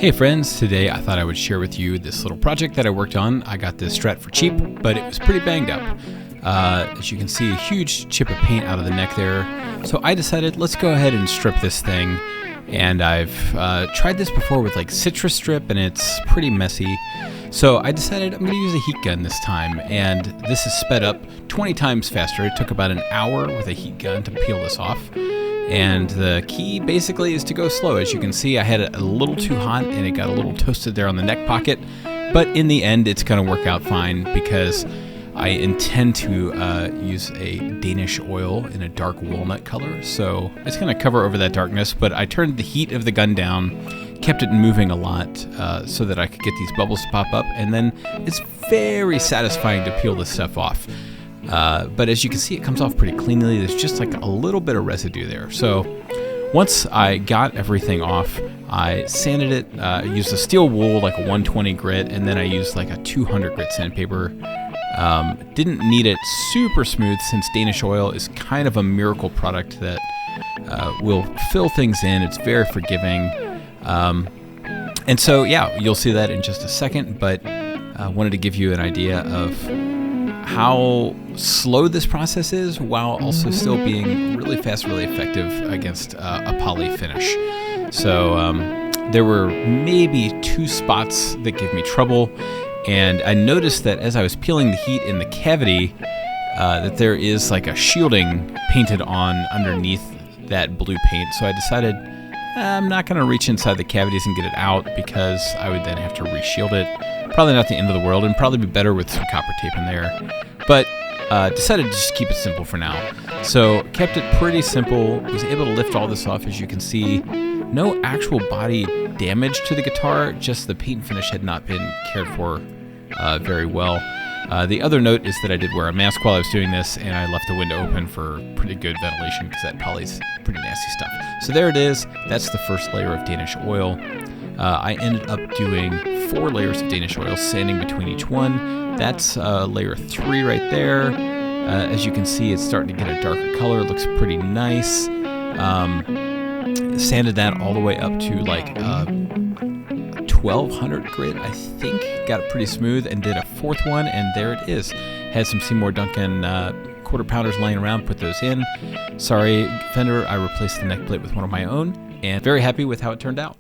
Hey friends, today I thought I would share with you this little project that I worked on. I got this Strat for cheap, but it was pretty banged up. As you can see, a huge chip of paint out of the neck there. So I decided, let's go ahead and strip this thing. And I've tried this before with like citrus strip, and it's pretty messy. So I decided I'm going to use a heat gun this time, and this is sped up 20 times faster. It took about an hour with a heat gun to peel this off. And the key basically is to go slow. As you can see, I had it a little too hot and it got a little toasted there on the neck pocket. But in the end, it's going to work out fine because I intend to use a Danish oil in a dark walnut color. So it's going to cover over that darkness, but I turned the heat of the gun down, kept it moving a lot so that I could get these bubbles to pop up. And then it's very satisfying to peel this stuff off. But as you can see, it comes off pretty cleanly. There's just like a little bit of residue there. So once I got everything off, I sanded it, used a steel wool, like a 120 grit, and then I used like a 200 grit sandpaper. Didn't need it super smooth since Danish Oil is kind of a miracle product that will fill things in. It's very forgiving. And so, yeah, you'll see that in just a second, but I wanted to give you an idea of how slow this process is while also still being really fast, really effective against a poly finish. So there were maybe 2 spots that gave me trouble, and I noticed that as I was peeling the heat in the cavity that there is like a shielding painted on underneath that blue paint. So I decided I'm not going to reach inside the cavities and get it out because I would then have to reshield it. Probably not the end of the world, and probably be better with some copper tape in there. But decided to just keep it simple for now. So kept it pretty simple. Was able to lift all this off, as you can see. No actual body damage to the guitar, just the paint finish had not been cared for very well. The other note is that I did wear a mask while I was doing this, and I left the window open for pretty good ventilation because that poly's pretty nasty stuff. So there it is. That's the first layer of Danish Oil. I ended up doing 4 layers of Danish Oil, sanding between each one. That's layer 3 right there. As you can see, it's starting to get a darker color. It looks pretty nice. Sanded that all the way up to like 1200 grit, I think. Got it pretty smooth, and did a 4th one, and there it is. Had some Seymour Duncan quarter pounders laying around, put those in. Sorry, Fender, I replaced the neck plate with one of my own, and very happy with how it turned out.